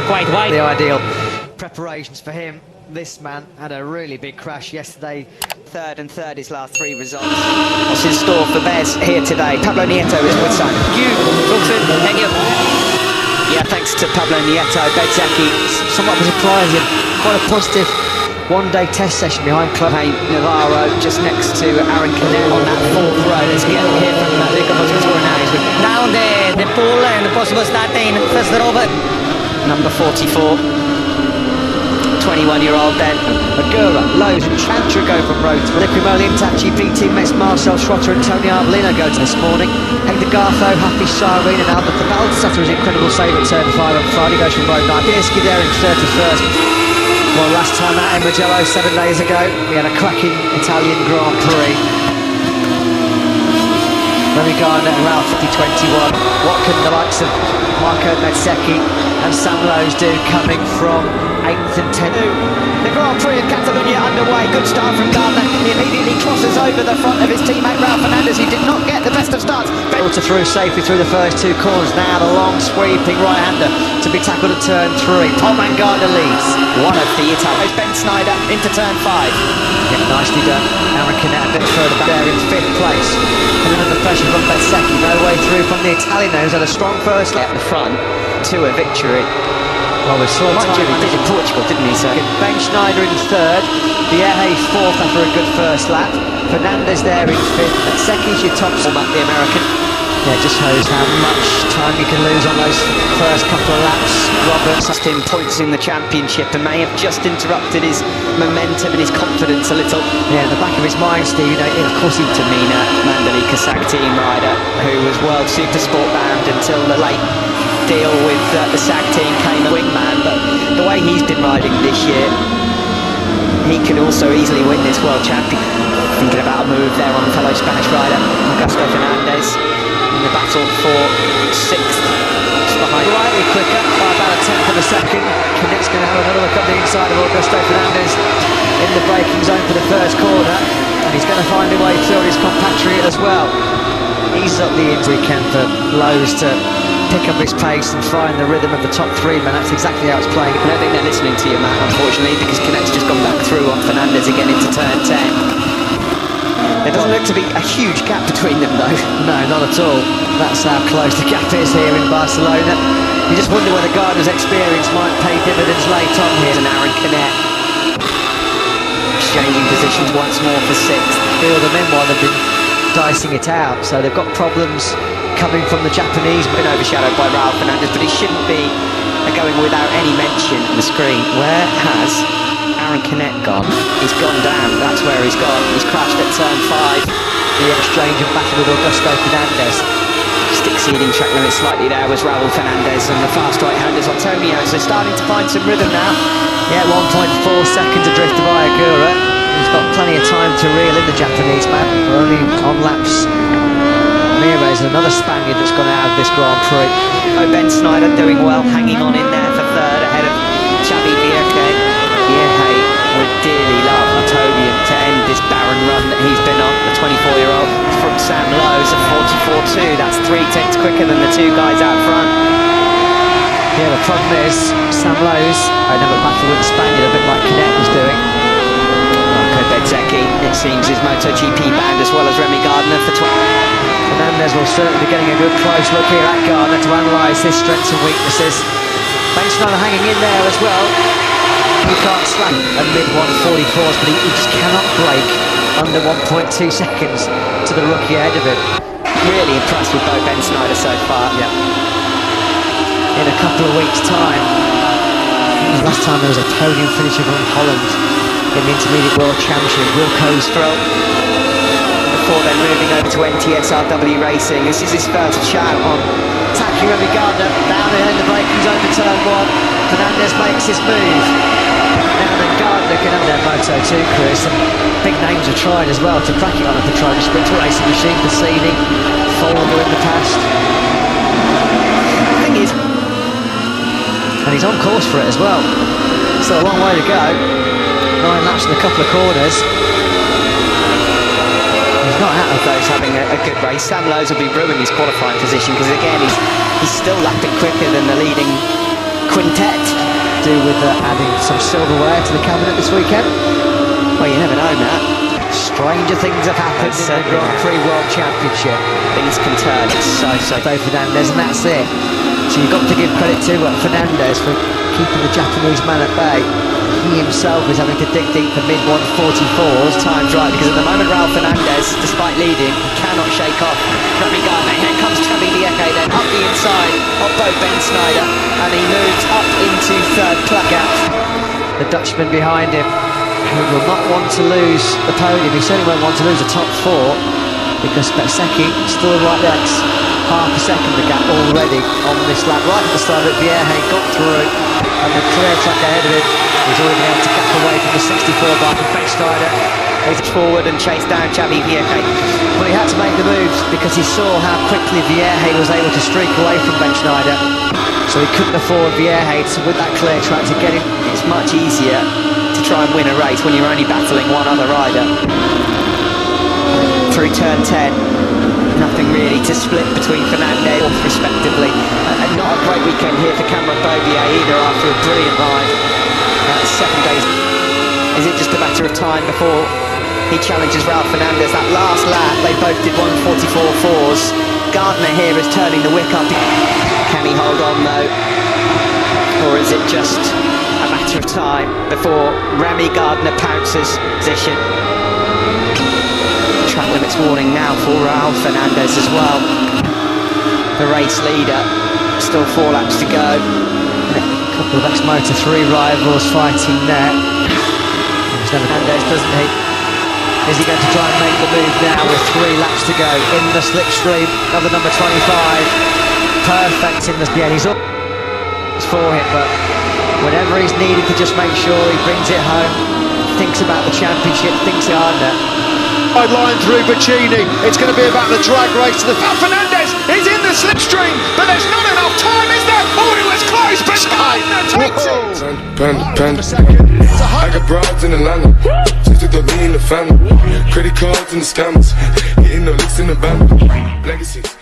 quite wide. The ideal preparations for him. This man had a really big crash yesterday. Third and third his last three results. What's in store for Bez here today? Pablo Nieto is with Simon. Thank you. Yeah, thanks to Pablo Nieto, Rejeki. Somewhat surprising, quite a positive one-day test session behind Club Navarro just next to Aaron Canet on that fourth row. Let's get here from Luca Boscascore now. He's with Down the pool and the possible starting first rover. number 44. 21-year-old then. Agura, Lowe's and Chantra go from row 3. Limoli and GP teammates Marcel Schrotter and Tony Arbolino go to this morning. Hector Gartho, Happy Cyrene and Albert the Balsatter is incredible save at turn 5 on Friday, goes from row 9. Bielski there in 31st. Well, last time out in Mugello 7 days ago, we had a cracking Italian Grand Prix. Remy Gardner and Ralph 5021. What can the likes of Marco Bezzecchi and Sam Lowe's do coming from 8th and 10th? The Grand Prix of Catalonia underway. Good start from Gardner. He immediately crosses over the front of his teammate Ralph Fernandez, who did not get the best of starts. Filter through safely through the first two corners. Now the long sweeping right-hander to be tackled at turn 3. Tom and Gardner leads. One of the Italians, Ben Snyder, into turn 5. Yeah, nicely done. Aaron Canet a bit further back there in 5th place. And under pressure from Bezzecchi. No way through from the Italian, who's had a strong first lap. At the front to a victory. Well, with slow Mind you, time he did in Portugal, didn't he, sir? Ben Schneider in 3rd, Vieje 4th after a good first lap, Fernandez there in 5th, and Secchi's your top Up the American. Yeah, just shows how much time you can lose on those first couple of laps. Roberts Lost him points in the championship and may have just interrupted his momentum and his confidence a little. yeah, in the back of his mind, Steve, you know, of course he Tamina Mandalika Sag team rider, who was World Supersport bound until the late deal with the SAG team came a wingman, but the way he's been riding this year, he could also easily win this world champion. Thinking about a move there on fellow Spanish rider Augusto Fernandez in the battle for 6th, just behind. slightly quicker by about a 10th of a second. Canet's going to have another look up the inside of Augusto Fernandez in the braking zone for the first corner, and he's going to find a way through his compatriot as well. He's up the weekend for Lowe's to pick up his pace and find the rhythm of the top 3 men. That's exactly how it's playing. I don't think they're listening to you, Matt, unfortunately, because Canet's just gone back through on Fernandez again into turn 10. There doesn't look to be a huge gap between them, though. No, not at all. That's how close the gap is here in Barcelona. You just wonder whether Gardner's experience might pay dividends late on here. And Aaron Canet exchanging positions once more for 6th. Feel the meanwhile they've been dicing it out, so they've got problems coming from the Japanese. Been overshadowed by Ralph Fernandez, but he shouldn't be going without any mention on the screen. Where has Aaron Canet gone? He's gone down, that's where he's gone. He's crashed at turn 5. The exchange and battle with Augusto Fernandez. Just exceeding track limit slightly there was Raul Fernandez, and the fast right-handers Antonio, so starting to find some rhythm now. Yeah, 1.4 seconds adrift by Agura. He's got plenty of time to reel in the Japanese man. We're only on laps. Ramirez, another Spaniard that's gone out of this Grand Prix. Oh, Ben Snyder doing well, hanging on in there for 3rd ahead of Xavi Vieje. Vieje would dearly love Motogp to end this barren run that he's been on, the 24-year-old from Sam Lowe's at 44.2. That's 3/10 quicker than the 2 guys out front. Yeah, the problem is Sam Lowe's another battle with the Spaniard, a bit like Canet was doing. Marco Bezzecchi, it seems, is MotoGP banned as well as Remy Gardner for 20. Fernandez will certainly be getting a good close look here at Gardner to analyse his strengths and weaknesses. Ben Snyder hanging in there as well. He can't slack at mid-144s, but he just cannot break under 1.2 seconds to the rookie ahead of him. Really impressed with both Ben Snyder so far. Yeah. In a couple of weeks' time, last time there was a podium finisher from Holland in the Intermediate World Championship, Wilco's Thrill. Before then moving over to NTSRW Racing. This is his first shout on attacking Remy Gardner, down in the braking zone for turn 1. Fernandez makes his move. Now then Gardner can have their Moto2 crew. Some big names are trying as well to crack it on at the Trojan Sprint Racing Machine. Cassini, Folger in the past. The thing is, and he's on course for it as well. So a long way to go. 9 laps in a couple of corners. He's not out of those having a good race. Sam Lowe's will be ruining his qualifying position because again he's still lapping quicker than the leading quintet. do with adding some silverware to the cabinet this weekend? Well, you never know, Matt. Stranger things have happened in the Grand Prix World Championship. Things can turn. It's so Fernandez, and that's it. So you've got to give credit to Fernandez for keeping the Japanese man at bay. He himself is having to dig deep for mid-144s. time's right, because at the moment Raul Fernandez, despite leading, cannot shake off Remy Gardner. Here comes Xavi Vieque, then up the inside of both Ben Snyder, and he moves up into third place. The Dutchman behind him, who will not want to lose the podium. He certainly won't want to lose the top four, because Bezzecchi still right there. Half a second the gap already on this lap. Right at the start of it, Vieque got through, and the clear track ahead of him. He's already been able to gap away from the 64 bar from Ben Snyder. He's forward and chased down Xavi Vieque. But he had to make the moves because he saw how quickly Vieque was able to streak away from Ben Snyder. So he couldn't afford Vieque to, with that clear track, to get him. It's much easier to try and win a race when you're only battling one other rider. Through turn 10, nothing really to split between Fernandez and respectively. And not a great weekend here for Cameron Beaubier either, after a brilliant ride. Second day. Is it just a matter of time before he challenges Raul Fernandez? That last lap, they both did 144.4s. Gardner here is turning the wick up. Can he hold on though? Or is it just a matter of time before Remy Gardner pounces position? Track limits warning now for Raul Fernandez as well. The race leader, still 4 laps to go. A couple of ex-Moto3 rivals fighting there. Fernandez, doesn't he? Is he going to try and make the move now with 3 laps to go in the slipstream of the number 25? Perfect in the... Yeah, he's up for him, but whenever he's needed to just make sure he brings it home, thinks about the championship, thinks harder. Wide line through Bacchini. It's going to be about the drag race to the... Fernandez is in the slipstream, but there's not enough time, is there? Oh, it was close, but Gardner takes it! I got broads in Atlanta, just to throw me in the family. Credit cards and the scammers, getting no licks in the bank. Legacies.